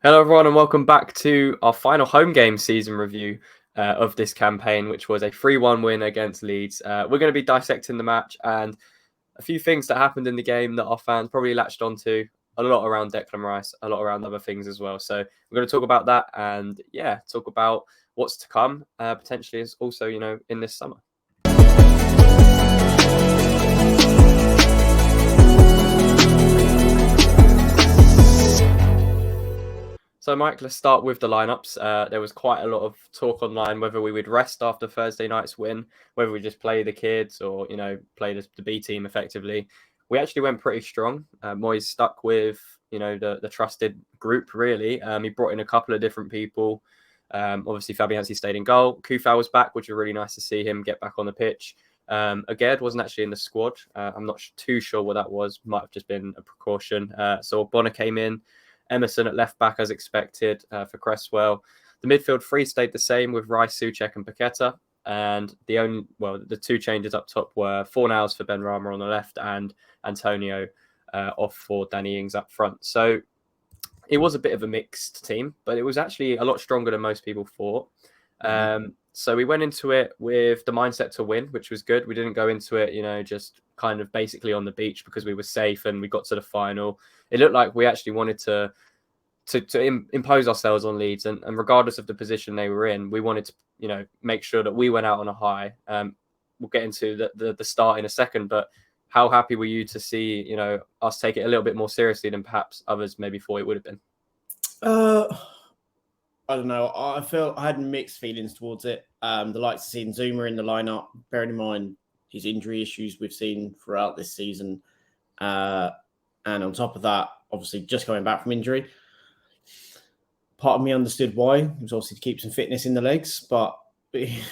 Hello, everyone, and welcome back to our final home game season review of this campaign, which was a 3-1 win against Leeds. We're going to be dissecting the match and a few things that happened in the game that our fans probably latched onto. A lot around Declan Rice, a lot around other things as well. So we're going to talk about that and, talk about what's to come, potentially is also, in this summer. So, Mike, let's start with the lineups. There was quite a lot of talk online whether we would rest after Thursday night's win, whether we just play the kids or, play the B team effectively. We actually went pretty strong. Moyes stuck with, the trusted group, really. He brought in a couple of different people. Obviously, Fabianski stayed in goal. Kufal was back, which was really nice to see him get back on the pitch. Aged wasn't actually in the squad. I'm not too sure what that was. Might have just been a precaution. So Bonner came in. Emerson at left back as expected for Cresswell. The midfield three stayed the same with Rice, Souček and Paqueta. And the two changes up top were Fornals for Ben Rama on the left and Antonio off for Danny Ings up front. So it was a bit of a mixed team, but it was actually a lot stronger than most people thought. So we went into it with the mindset to win, which was good. We didn't go into it, just kind of basically on the beach because we were safe and we got to the final. It looked like we actually wanted to impose ourselves on Leeds, and regardless of the position they were in, we wanted to, make sure that we went out on a high. We'll get into the start in a second, but how happy were you to see, us take it a little bit more seriously than perhaps others maybe thought it would have been? I don't know. I felt I had mixed feelings towards it. The likes of seeing Zuma in the lineup, bearing in mind his injury issues we've seen throughout this season. And on top of that, obviously just coming back from injury. Part of me understood why. It was obviously to keep some fitness in the legs, but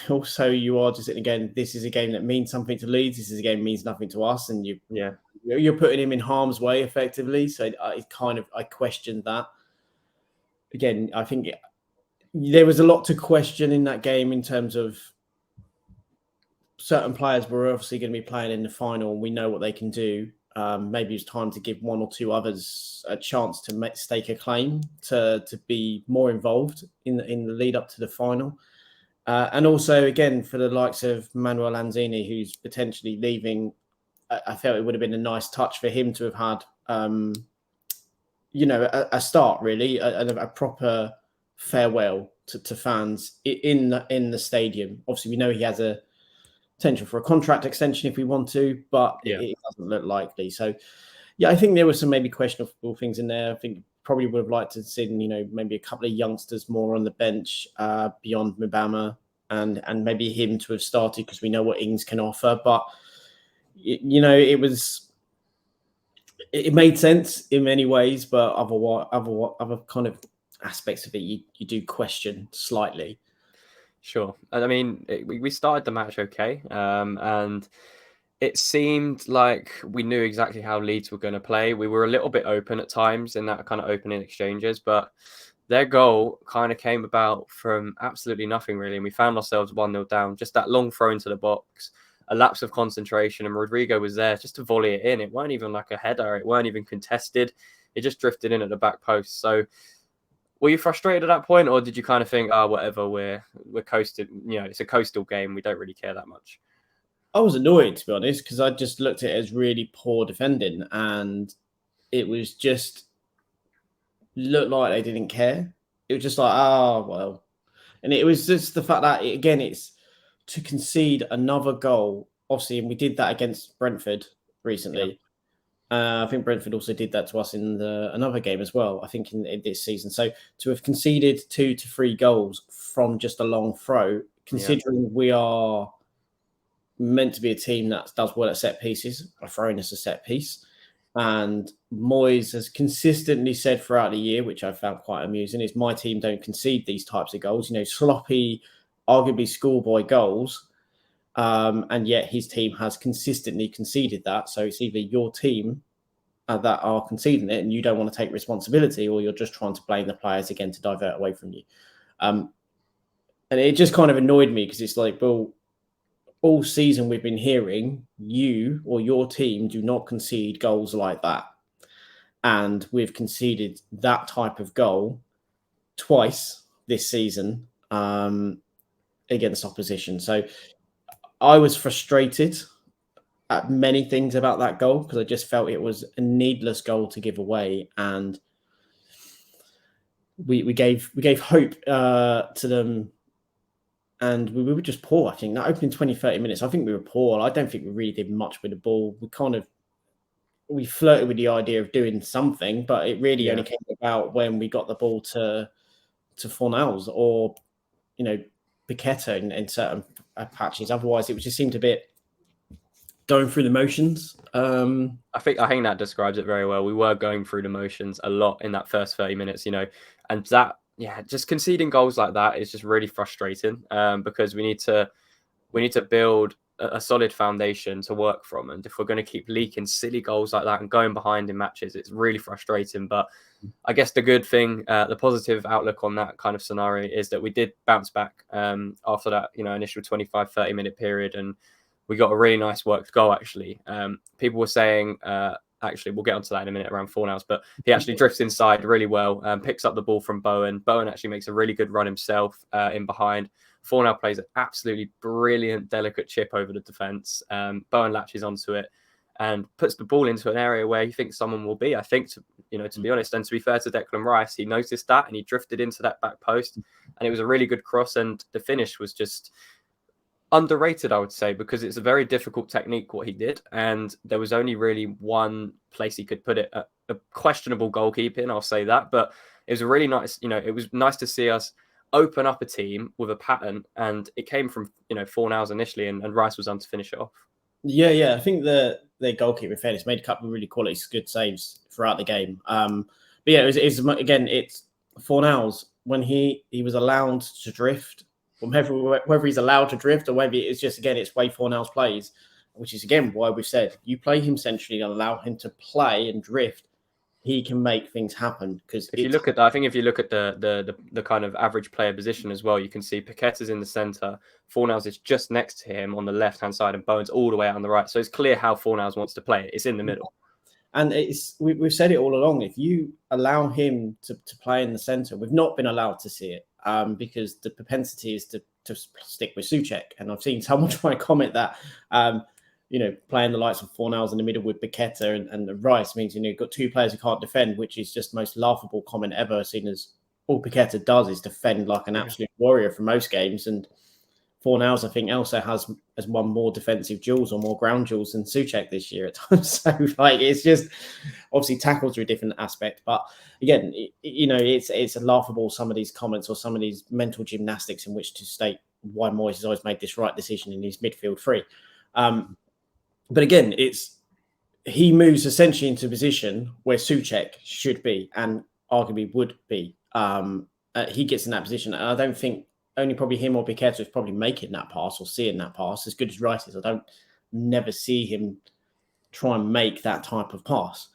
also you are just sitting again, this is a game that means something to Leeds. This is a game that means nothing to us. And you're putting him in harm's way effectively. So I questioned that. Again, I think there was a lot to question in that game in terms of certain players were obviously going to be playing in the final and we know what they can do. Maybe it's time to give one or two others a chance to stake a claim to be more involved in the lead up to the final. And also, again, for the likes of Manuel Lanzini, who's potentially leaving, I felt it would have been a nice touch for him to have had, a start, really, a proper farewell to fans in the stadium. Obviously, we know he has a potential for a contract extension if we want to, but it doesn't look likely. So, I think there were some maybe questionable things in there. I think probably would have liked to see, maybe a couple of youngsters more on the bench beyond Mubama and maybe him to have started because we know what Ings can offer. But, it made sense in many ways, but other kind of aspects of it you do question slightly. Sure. And I mean, we started the match okay. And it seemed like we knew exactly how Leeds were going to play. We were a little bit open at times in that kind of opening exchanges, but their goal kind of came about from absolutely nothing, really. And we found ourselves 1-0 down, just that long throw into the box, a lapse of concentration, and Rodrigo was there just to volley it in. It weren't even like a header. It weren't even contested. It just drifted in at the back post. So were you frustrated at that point, or did you kind of think, whatever, we're coasted, it's a coastal game, we don't really care that much? I was annoyed, to be honest, because I just looked at it as really poor defending, and it was just looked like they didn't care. It was just like, well. And it was just the fact that, it's to concede another goal, obviously, and we did that against Brentford recently. Yeah. I think Brentford also did that to us in another game as well, I think in this season. So to have conceded 2 to 3 goals from just a long throw, considering we are meant to be a team that does well at set pieces, by throwing us a set piece. And Moyes has consistently said throughout the year, which I found quite amusing, is my team don't concede these types of goals, sloppy, arguably schoolboy goals. And yet his team has consistently conceded that. So it's either your team that are conceding it and you don't want to take responsibility, or you're just trying to blame the players again to divert away from you. And it just kind of annoyed me because it's like, well, all season we've been hearing you or your team do not concede goals like that. And we've conceded that type of goal twice this season against opposition. So I was frustrated at many things about that goal because I just felt it was a needless goal to give away, and we gave hope to them, and we were just poor. I think that opening 20-30 minutes, I think we were poor. I don't think we really did much with the ball. We flirted with the idea of doing something, but it really only came about when we got the ball to Fornals or, you know, Paqueta in certain patches. Otherwise, it just seemed a bit going through the motions. I think that describes it very well. We were going through the motions a lot in that first 30 minutes, you know, and that, just conceding goals like that is just really frustrating because we need to build a solid foundation to work from. And if we're going to keep leaking silly goals like that and going behind in matches, it's really frustrating. But I guess the good thing, the positive outlook on that kind of scenario is that we did bounce back after that, you know, initial 25-30 minute period, and we got a really nice worked goal, actually. People were saying, actually, we'll get onto that in a minute around Fornals, but he actually drifts inside really well, picks up the ball from Bowen. Bowen actually makes a really good run himself in behind. Fornal plays an absolutely brilliant, delicate chip over the defence. Bowen latches onto it and puts the ball into an area where he thinks someone will be. I think, to be honest, and to be fair to Declan Rice, he noticed that and he drifted into that back post, and it was a really good cross, and the finish was just underrated, I would say, because it's a very difficult technique what he did, and there was only really one place he could put it, a questionable goalkeeping, I'll say that, but it was a really nice, it was nice to see us open up a team with a pattern, and it came from Fornals initially, and Rice was on to finish it off. Yeah, I think the goalkeeper, in fairness, made a couple of really quality good saves throughout the game. But yeah, it's Fornals when he was allowed to drift. Whether he's allowed to drift or whether it's just, again, it's way Fornals plays, which is, again, why we've said you play him centrally and allow him to play and drift, he can make things happen. Because if you look at that, I think if you look at the kind of average player position as well, you can see Paqueta's in the centre, Fornals is just next to him on the left-hand side, and Bowen's all the way out on the right. So it's clear how Fornals wants to play it. It's in the middle. And we've said it all along. If you allow him to play in the centre, we've not been allowed to see it because the propensity is to stick with Souček. And I've seen someone try and comment that, playing the likes of Fornals in the middle with Paqueta and Rice means, you've got two players who can't defend, which is just the most laughable comment ever, seen as all Paqueta does is defend like an absolute warrior for most games. And Fornals, I think, also has won more defensive duels or more ground duels than Souček this year at times. So, it's just obviously tackles are a different aspect. But again, it's a laughable, some of these comments or some of these mental gymnastics in which to state why Moyes has always made this right decision in his midfield three. But again, he moves essentially into a position where Souček should be and arguably would be. He gets in that position. And I don't think only probably him or Paqueta is probably making that pass or seeing that pass. As good as Rice is, I don't never see him try and make that type of pass.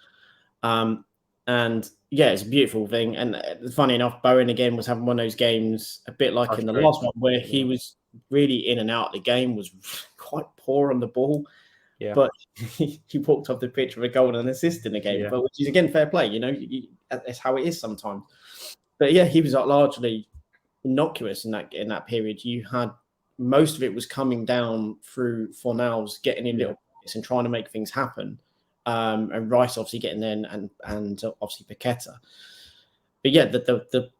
And yeah, it's a beautiful thing. And funny enough, Bowen again was having one of those games, a bit like in the last one, where he was really in and out of the game, was quite poor on the ball. Yeah. But he walked off the pitch with a goal and an assist in the game, but which is, again, fair play. That's how it is sometimes. But yeah, he was largely innocuous in that period. You had most of it was coming down through Fornals getting in little pockets and trying to make things happen, and Rice obviously getting in and obviously Paqueta. But yeah, the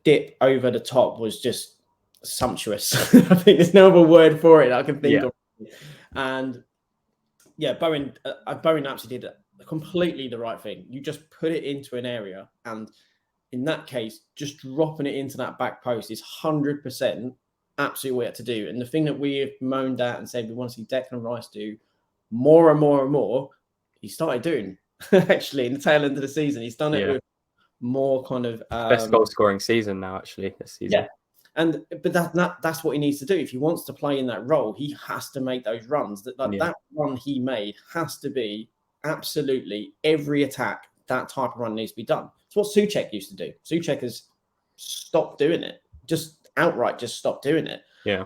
dip over the top was just sumptuous. I think there's no other word for it I can think of. And yeah, Bowen absolutely did completely the right thing. You just put it into an area, and in that case, just dropping it into that back post is 100% absolutely what you have to do. And the thing that we have moaned at and said we want to see Declan Rice do more and more and more, he started doing actually in the tail end of the season. He's done it with more kind of best goal scoring season now, actually, this season. Yeah. But that's what he needs to do. If he wants to play in that role, he has to make those runs. That run he made has to be absolutely every attack. That type of run needs to be done. It's what Souček used to do. Souček has stopped doing it. Just outright just stopped doing it. Yeah.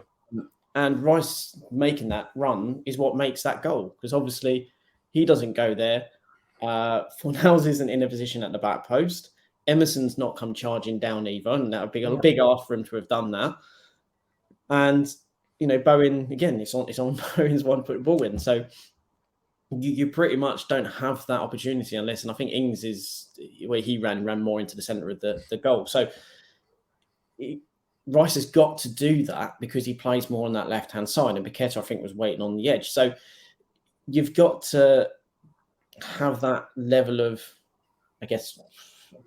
And Rice making that run is what makes that goal, because obviously he doesn't go there. Fornals isn't in a position at the back post. Emerson's not come charging down either, and that would be a big ask for him to have done that. And Bowen again, it's on Bowen's 1 foot ball in, so you pretty much don't have that opportunity unless, and I think Ings is where he ran more into the centre of the goal. So Rice has got to do that because he plays more on that left hand side, and Paqueta, I think, was waiting on the edge. So you've got to have that level of, I guess,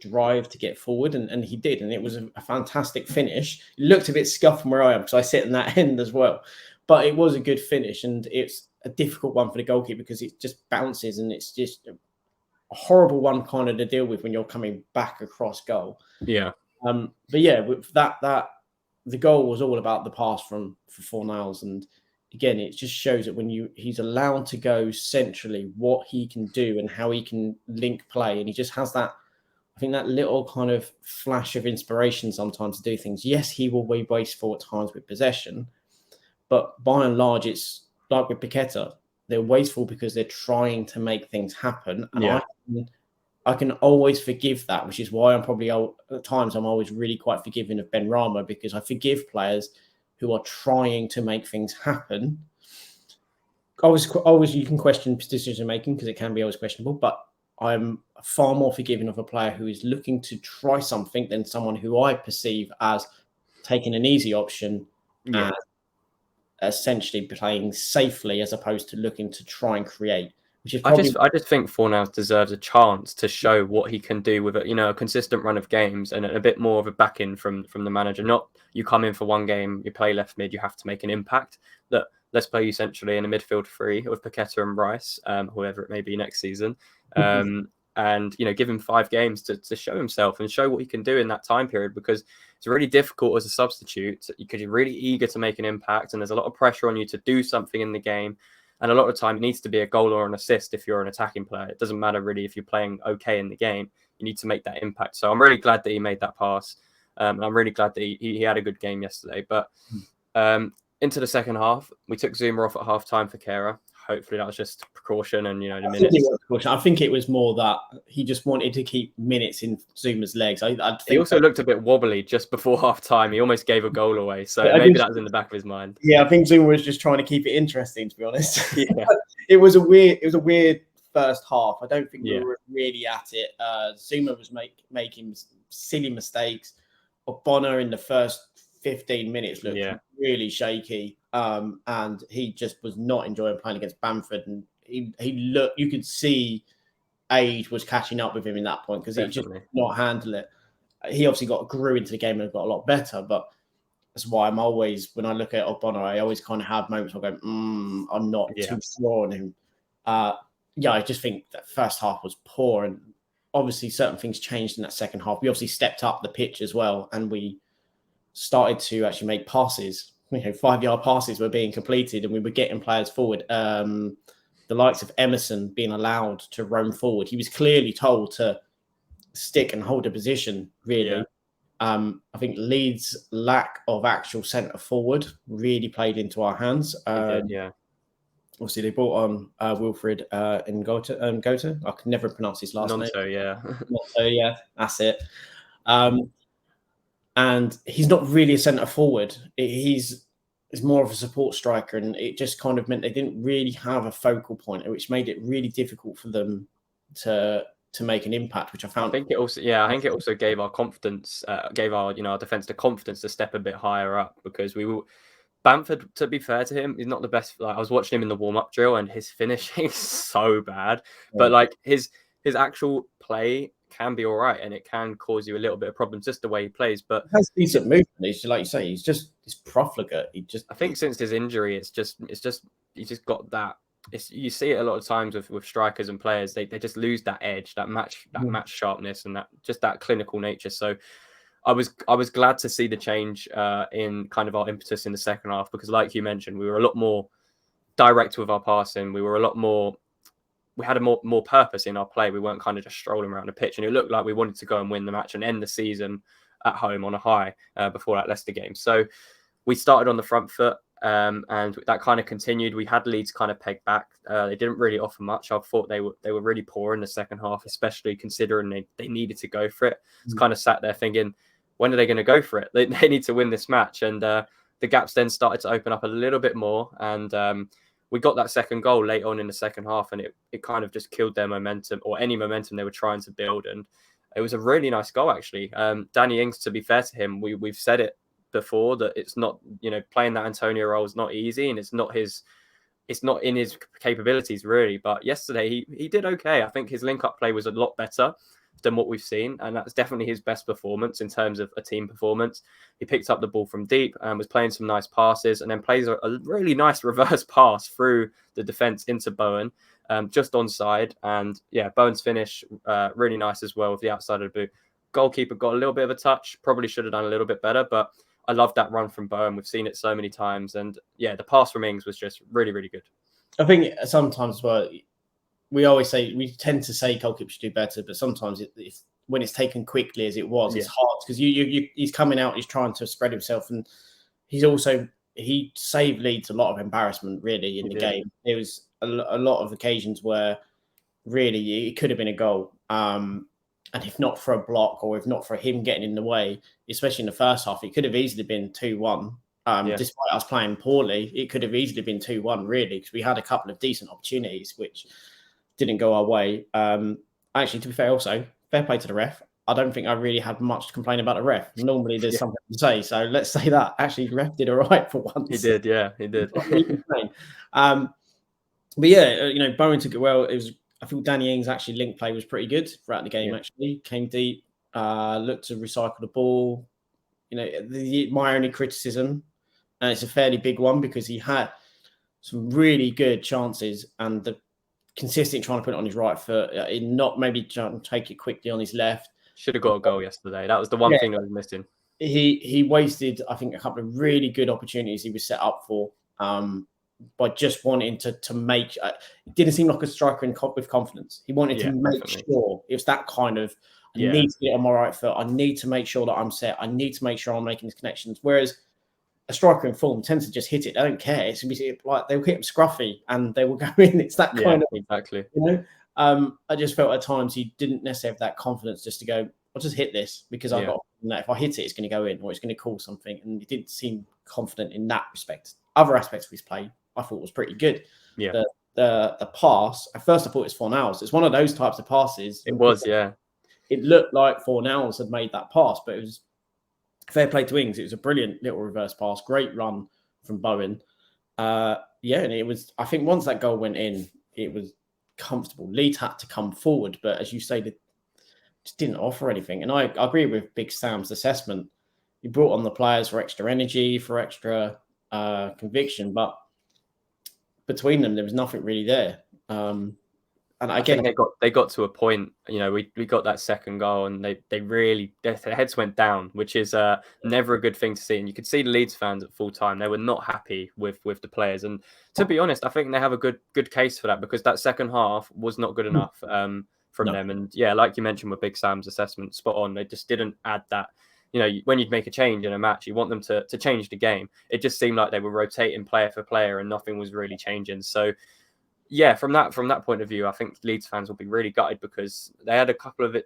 drive to get forward, and he did, and it was a fantastic finish. It looked a bit scuffed from where I am because I sit in that end as well, but it was a good finish, and it's a difficult one for the goalkeeper because it just bounces, and it's just a horrible one kind of to deal with when you're coming back across goal. Yeah. But yeah, with that the goal was all about the pass for Fornals, and again, it just shows that when he's allowed to go centrally, what he can do and how he can link play, and he just has that. I think that little kind of flash of inspiration sometimes to do things. Yes, he will be wasteful at times with possession, but by and large, it's like with Paqueta. They're wasteful because they're trying to make things happen. And I can always forgive that, which is why at times I'm always really quite forgiving of Ben Rama, because I forgive players who are trying to make things happen. Always you can question decision making because it can be always questionable, but I'm far more forgiving of a player who is looking to try something than someone who I perceive as taking an easy option and essentially playing safely as opposed to looking to try and create. Which is probably... I just think Fornals deserves a chance to show what he can do with a consistent run of games and a bit more of a backing from the manager. Not you come in for one game, you play left mid, you have to make an impact. That let's play you centrally in a midfield three with Paqueta and Rice, whoever it may be next season, and give him 5 games to show himself and show what he can do in that time period, because it's really difficult as a substitute because you're really eager to make an impact and there's a lot of pressure on you to do something in the game. And a lot of the time, it needs to be a goal or an assist if you're an attacking player. It doesn't matter really if you're playing okay in the game. You need to make that impact. So I'm really glad that he made that pass. And I'm really glad that he had a good game yesterday. But into the second half, we took Zuma off at half time for Kehrer. Hopefully that was just precaution and, the minutes. I think it was more that he just wanted to keep minutes in Zuma's legs. He also looked a bit wobbly just before half time. He almost gave a goal away. So maybe that was in the back of his mind. Yeah, I think Zuma was just trying to keep it interesting, to be honest. Yeah. It was a weird first half. I don't think we were really at it. Zuma was making silly mistakes. Ogbonna in the first 15 minutes looked really shaky. And he just was not enjoying playing against Bamford. And he looked, you could see age was catching up with him in that point because he just could not handle it. He obviously grew into the game and got a lot better, but that's why I'm always, when I look at Ogbonna, I always kind of have moments where I go, I'm not too sure on him. I just think that first half was poor, and obviously certain things changed in that second half. We obviously stepped up the pitch as well, and we started to actually make passes. 5-yard passes were being completed, and we were getting players forward. The likes of Emerson being allowed to roam forward. He was clearly told to stick and hold a position, really. Yeah. I think Leeds' lack of actual centre forward really played into our hands. Obviously, they brought on Wilfried Ngota. I can never pronounce his last name. Yeah, that's it. And he's not really a centre forward. He's more of a support striker, and it just kind of meant they didn't really have a focal point, which made it really difficult for them to make an impact, which I found. I think it also gave our confidence, gave our our defence the confidence to step a bit higher up, because we were. Bamford, to be fair to him, is not the best. Like, I was watching him in the warm-up drill, and his finishing is so bad. But like his actual play can be all right, and it can cause you a little bit of problems just the way he plays. But he has decent movement. He's, like you say, he's profligate. I think since his injury, he's just got that. You see it a lot of times with strikers and players. They just lose that edge, that match sharpness, and that clinical nature. So I was glad to see the change in kind of our impetus in the second half, because like you mentioned, we were a lot more direct with our passing. We were a lot more. We had a more purpose in our play. We weren't kind of just strolling around the pitch, and it looked like we wanted to go and win the match and end the season at home on a high before that Leicester game. So we started on the front foot. and that kind of continued. We had Leeds kind of pegged back. They didn't really offer much. I thought they were really poor in the second half, especially considering they needed to go for it. It's kind of sat there thinking, when are they going to go for it? They need to win this match. And the gaps then started to open up a little bit more. And we got that second goal late on in the second half, and it kind of just killed their momentum, or any momentum they were trying to build. And it was a really nice goal, actually. Danny Ings, to be fair to him, we've said it before that it's not, playing that Antonio role is not easy, and it's not in his capabilities really. But yesterday he did okay. I think his link-up play was a lot better than what we've seen, and that's definitely his best performance in terms of a team performance. He picked up the ball from deep and was playing some nice passes, and then plays a really nice reverse pass through the defense into Bowen, just onside. And yeah, Bowen's finish really nice as well with the outside of the boot. Goalkeeper got a little bit of a touch, probably should have done a little bit better, but I love that run from Bowen. We've seen it so many times. And yeah, the pass from Ings was just really, really good. I think sometimes we tend to say goalkeepers should do better, but sometimes it's when it's taken quickly as it was, it's hard because he's coming out, he's trying to spread himself, and he saved Leeds a lot of embarrassment really in the game. There was a lot of occasions where really it could have been a goal. And if not for a block, or if not for him getting in the way, especially in the first half, it could have easily been 2-1. Despite us playing poorly, it could have easily been 2-1, really, because we had a couple of decent opportunities which didn't go our way. Actually, to be fair, also, fair play to the ref. I don't think I really had much to complain about the ref. Normally, there's something to say, so let's say that. Actually, the ref did all right for once. He did, yeah, he did. But yeah, Bowen took it well. I think Danny Ings' actually link play was pretty good throughout the game. Actually, came deep, looked to recycle the ball. My only criticism, and it's a fairly big one, because he had some really good chances, and the consistent trying to put it on his right foot, in not maybe trying to take it quickly on his left. Should have got a goal yesterday. That was the one thing that was missing. He wasted, I think, a couple of really good opportunities he was set up for. By just wanting to make, it didn't seem like a striker with confidence. He wanted to make sure it was that kind of, I need to get on my right foot. I need to make sure that I'm set. I need to make sure I'm making these connections. Whereas a striker in form tends to just hit it. They don't care. It's going to be like they'll hit him scruffy and they will go in. It's that kind of, exactly. I just felt at times he didn't necessarily have that confidence just to go, I'll just hit this because I've got that. If I hit it, it's going to go in, or it's going to cause something. And he didn't seem confident in that respect. Other aspects of his play, I thought was pretty good. Yeah. The pass, at first I thought it was Fornals. It's one of those types of passes. It was, yeah. It looked like Fornals had made that pass, but it was fair play to Ings. It was a brilliant little reverse pass. Great run from Bowen. And it was, I think once that goal went in, it was comfortable. Leeds had to come forward, but as you say, they just didn't offer anything. And I agree with Big Sam's assessment. He brought on the players for extra energy, for extra conviction, but between them there was nothing really there. And again, I think they got to a point, we got that second goal and they really, their heads went down, which is never a good thing to see. And you could see the Leeds fans at full time, they were not happy with the players. And to be honest, I think they have a good case for that, because that second half was not good enough from them. And yeah, like you mentioned with Big Sam's assessment, spot on. They just didn't add that. When you'd make a change in a match, you want them to change the game. It just seemed like they were rotating player for player and nothing was really changing. So yeah, from that point of view, I think Leeds fans will be really gutted, because they had a couple of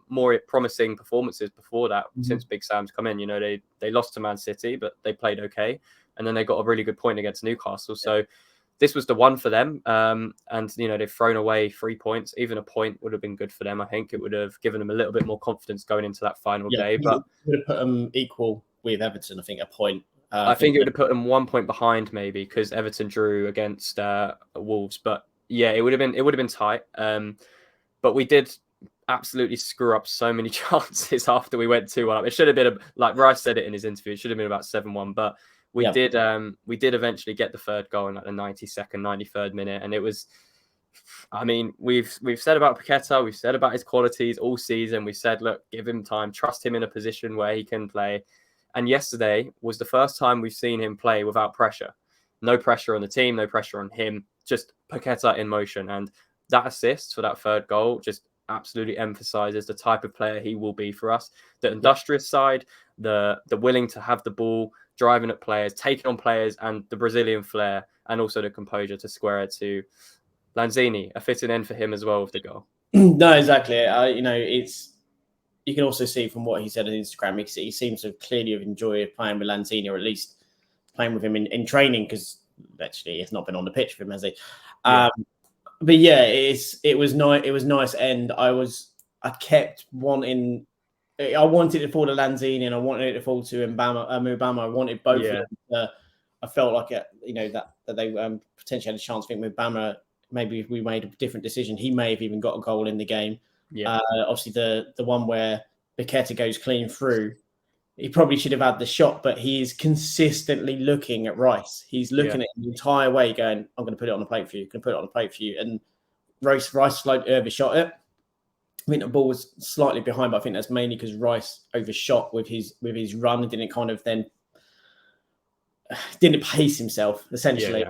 more promising performances before that since Big Sam's come in. They lost to Man City, but they played okay, and then they got a really good point against Newcastle. So this was the one for them, and they've thrown away 3 points. Even a point would have been good for them. I think it would have given them a little bit more confidence going into that final day. But it would have put them equal with Everton. I think a point. I think it would have put them 1 point behind, maybe, because Everton drew against Wolves. But yeah, it would have been tight. But we did absolutely screw up so many chances after we went 2-1 up. It should have been like Rice said it in his interview. It should have been about 7-1. But we did eventually get the third goal in like the 92nd, 93rd minute, and it was. I mean, we've said about Paqueta, we've said about his qualities all season. We said, look, give him time, trust him in a position where he can play. And yesterday was the first time we've seen him play without pressure. No pressure on the team, no pressure on him, just Paqueta in motion. And that assist for that third goal just absolutely emphasizes the type of player he will be for us. The industrious side, the willing to have the ball, driving at players, taking on players, and the Brazilian flair, and also the composure to square it to Lanzini. A fitting end for him as well with the goal. No, exactly. It's you can also see from what he said on Instagram, he seems to clearly have enjoyed playing with Lanzini, or at least playing with him in training, because actually he's not been on the pitch for him, has he? Yeah. But yeah, it was nice. It was nice end. I kept wanting. I wanted it to fall to Lanzini, and I wanted it to fall to Mubama. I wanted both of them. I felt like that they potentially had a chance. I think Mubama, maybe if we made a different decision, he may have even got a goal in the game. Yeah. Obviously, the one where Paqueta goes clean through, he probably should have had the shot, but he is consistently looking at Rice. He's looking at him the entire way, going, "I'm going to put it on the plate for you. Going to put it on the plate for you." And Rice slightly overshot it. I think the ball was slightly behind, but I think that's mainly because Rice overshot with his run and didn't pace himself, essentially.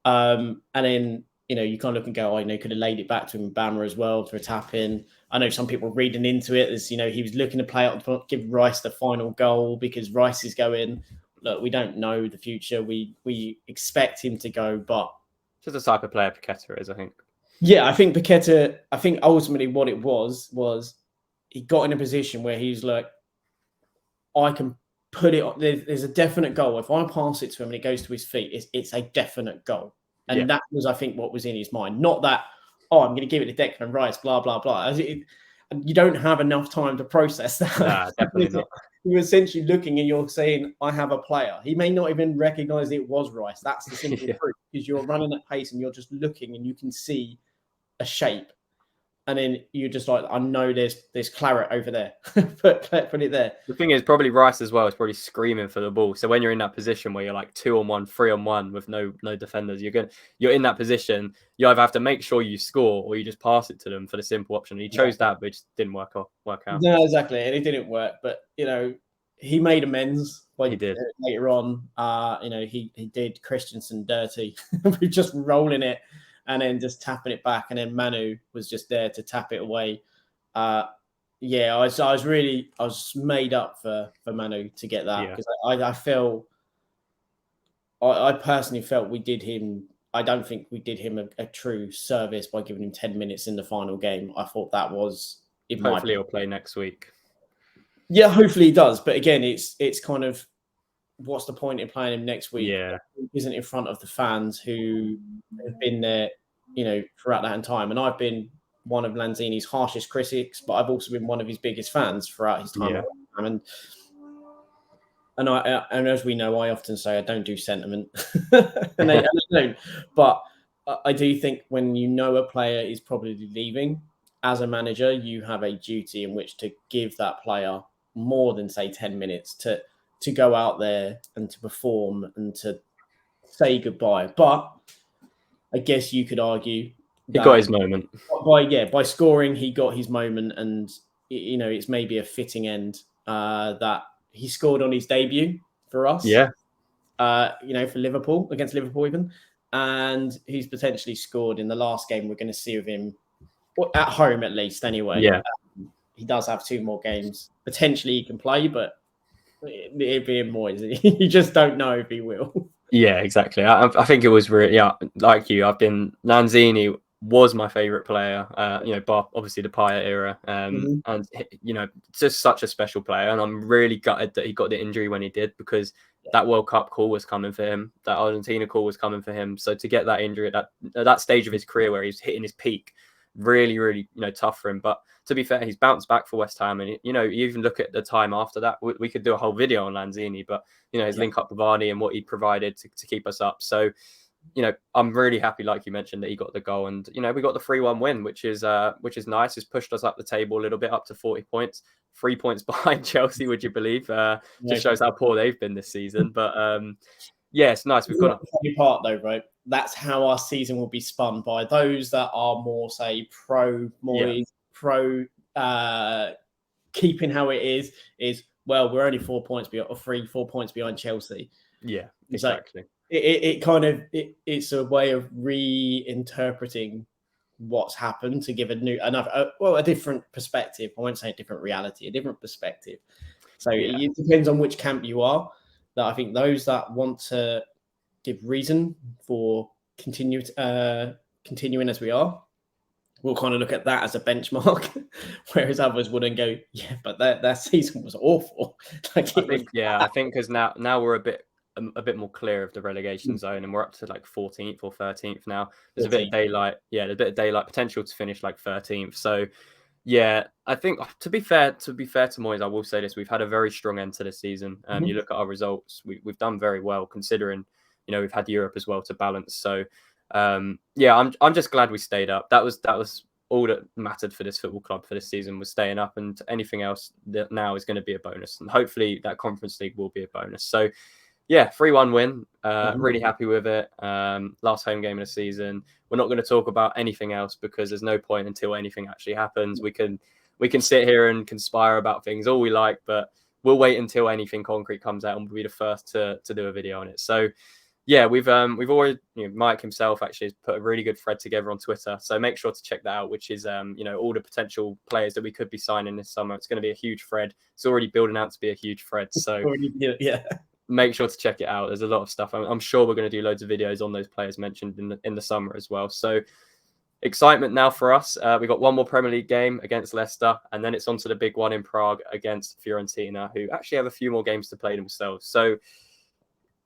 And then you kind of look and go, could have laid it back to Mbama as well for a tap in. I know some people were reading into it as, he was looking to play out, give Rice the final goal because Rice is going, look, we don't know the future. We expect him to go, but just the type of player Paqueta is, I think. Yeah, I think Paqueta, ultimately what it was he got in a position where he's like, I can put it on. There's a definite goal. If I pass it to him and it goes to his feet, it's a definite goal. And that was, I think, what was in his mind. Not that, I'm going to give it to Declan Rice, blah, blah, blah. You don't have enough time to process that. Nah, definitely not. You're essentially looking and you're saying, I have a player. He may not even recognize it was Rice. That's the simple truth, because you're running at pace and you're just looking and you can see a shape. And then you're just like, I know there's claret over there. put it there. The thing is, probably Rice as well is probably screaming for the ball. So when you're in that position where you're like 2-on-1, 3-on-1 with no defenders, you're in that position. You either have to make sure you score or you just pass it to them for the simple option. He chose that, but it just didn't work out. No, exactly, and it didn't work. But he made amends. He did later on. He did Christensen dirty with just rolling it and then just tapping it back, and then Manu was just there to tap it away. I was made up for Manu to get that, because I personally felt we did him. I don't think we did him a true service by giving him 10 minutes in the final game. I thought that was. Hopefully he'll play next week. Yeah, hopefully he does. But again, it's kind of, what's the point in playing him next week? Yeah, he isn't in front of the fans who have been there, throughout that time. And I've been one of Lanzini's harshest critics, but I've also been one of his biggest fans throughout his time. Yeah. And as we know, I often say I don't do sentiment, and I don't. But I do think when a player is probably leaving, as a manager, you have a duty in which to give that player more than, say, 10 minutes to go out there and to perform and to say goodbye. But I guess you could argue he got his moment. By scoring, he got his moment, and it's maybe a fitting end that he scored on his debut for us. Yeah. For Liverpool, against Liverpool even, and he's potentially scored in the last game we're going to see of him. At home, at least, anyway. Yeah. He does have 2 more games. Potentially he can play, but it'd be a Moyes. You just don't know if he will. Yeah, exactly. I think it was really, like you, Lanzini was my favourite player, bar obviously the Payet era. And, just such a special player. And I'm really gutted that he got the injury when he did, because that World Cup call was coming for him. That Argentina call was coming for him. So to get that injury at that stage of his career where he's hitting his peak, really, really, tough for him. But to be fair, he's bounced back for West Ham, and you even look at the time after that. We could do a whole video on Lanzini, but his link up with Vardy and what he provided to keep us up. So, I'm really happy, like you mentioned, that he got the goal, and we got the 3-1 win, which is nice. It's pushed us up the table a little bit, up to 40 points, 3 points behind Chelsea. Would you believe? Just shows how poor they've been this season. But yeah, it's nice. We've got the funny part though, right? That's how our season will be spun by those that are more, say, pro Moyes, pro keeping how it is. Well, we're only 4 points behind, or 4 points behind Chelsea. Yeah, exactly. So it's a way of reinterpreting what's happened to give a different perspective. I won't say a different reality, a different perspective. So it depends on which camp you are. That I think those that want to give reason for continuing as we are, we'll kind of look at that as a benchmark, whereas others wouldn't go, yeah, but that season was awful. I think because now we're a bit more clear of the relegation zone, and we're up to like 14th or 13th now. There's 14th. A bit of daylight. Yeah, a bit of daylight potential to finish like 13th. So yeah, I think to be fair to Moyes, I will say this: we've had a very strong end to the season. You look at our results; we've done very well considering, we've had Europe as well to balance. So yeah, I'm just glad we stayed up. That was all that mattered for this football club for this season, was staying up, and anything else that now is going to be a bonus, and hopefully that Conference League will be a bonus. So yeah, 3-1 win. Really happy with it. Last home game of the season. We're not going to talk about anything else because there's no point until anything actually happens. We can sit here and conspire about things all we like, but we'll wait until anything concrete comes out, and we'll be the first to do a video on it. So yeah, we've already, Mike himself actually has put a really good thread together on Twitter. So make sure to check that out, which is all the potential players that we could be signing this summer. It's going to be a huge thread. It's already building out to be a huge thread. So yeah. Make sure to check it out. There's a lot of stuff. I'm sure we're going to do loads of videos on those players mentioned in the summer as well. So excitement now for us. We've got one more Premier League game against Leicester, and then it's on to the big one in Prague against Fiorentina, who actually have a few more games to play themselves. So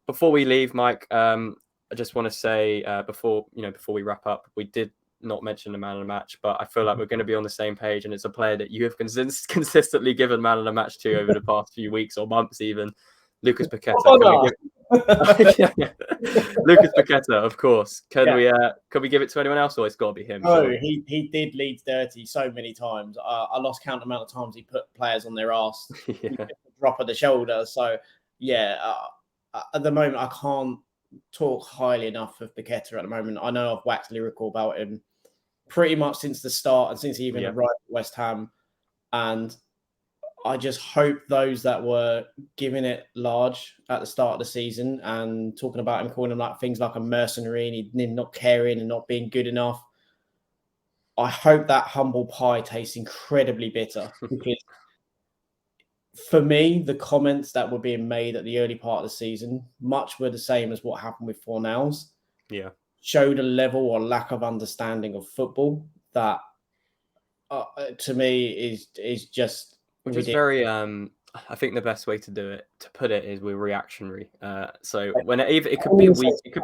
before we leave, Mike, I just want to say before we wrap up, we did not mention the man of the match, but I feel like we're going to be on the same page, and it's a player that you have consistently given man of the match to over the past few weeks or months even. Lucas Paqueta. Lucas Paqueta, of course. Can we give it to anyone else, or it's got to be him? Oh, sure. He did Leeds dirty so many times. I lost count amount of times he put players on their arse. Drop of the shoulder. So yeah, at the moment I can't talk highly enough of Paqueta at the moment. I know I've waxed lyrical about him pretty much since the start and since he even arrived at West Ham, and I just hope those that were giving it large at the start of the season and talking about him, calling him like things like a mercenary and him not caring and not being good enough, I hope that humble pie tastes incredibly bitter. Because for me, the comments that were being made at the early part of the season, much were the same as what happened with Fornals. Yeah, showed a level or lack of understanding of football that, to me, is just. Which is very, I think the best way to put it is we're reactionary. So when it could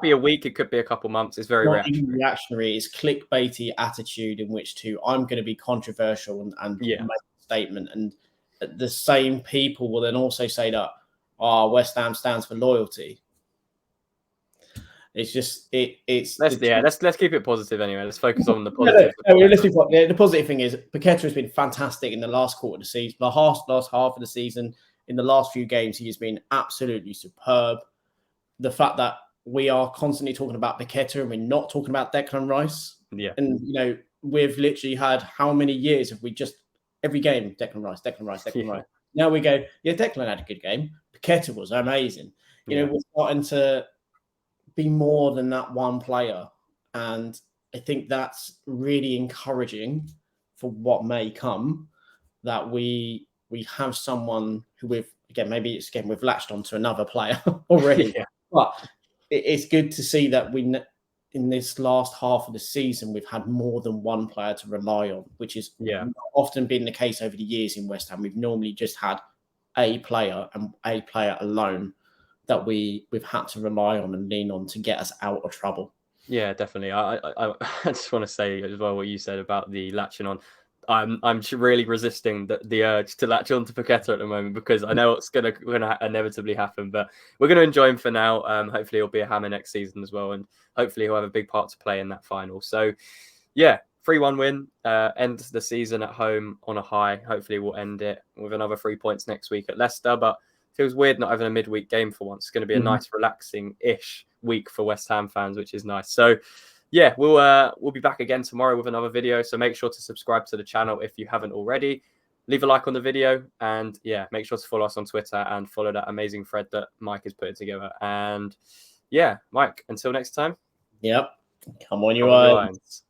be a week, it could be a couple months. It's very reactionary. It's clickbaity attitude in which I'm going to be controversial and make a statement. And the same people will then also say that, West Ham stands for loyalty. It's just let's keep it positive anyway. Let's focus on the positive. The positive thing is Paqueta has been fantastic in the last quarter of the season, the last half of the season. In the last few games, he has been absolutely superb. The fact that we are constantly talking about Paqueta and we're not talking about Declan Rice. Yeah. And we've literally had how many years have we just every game Declan Rice. Now we go, Declan had a good game. Paqueta was amazing. We're starting to be more than that one player, and I think that's really encouraging for what may come, that we have someone who we've latched onto another player already. But it's good to see that in this last half of the season we've had more than one player to rely on, which is not often been the case over the years in West Ham. We've normally just had a player and a player alone that we've had to rely on and lean on to get us out of trouble. Yeah, definitely. I just want to say as well what you said about the latching on. I'm really resisting the urge to latch on to Paqueta at the moment, because I know it's gonna inevitably happen. But we're gonna enjoy him for now. Hopefully he'll be a hammer next season as well, and hopefully he'll have a big part to play in that final. So yeah, 3-1 win. End the season at home on a high. Hopefully we'll end it with another 3 points next week at Leicester, but feels weird not having a midweek game for once. It's going to be a nice, relaxing-ish week for West Ham fans, which is nice. So, yeah, we'll be back again tomorrow with another video. So make sure to subscribe to the channel if you haven't already. Leave a like on the video, and yeah, make sure to follow us on Twitter and follow that amazing thread that Mike has put together. And yeah, Mike, until next time. Yep. Come on, you irons.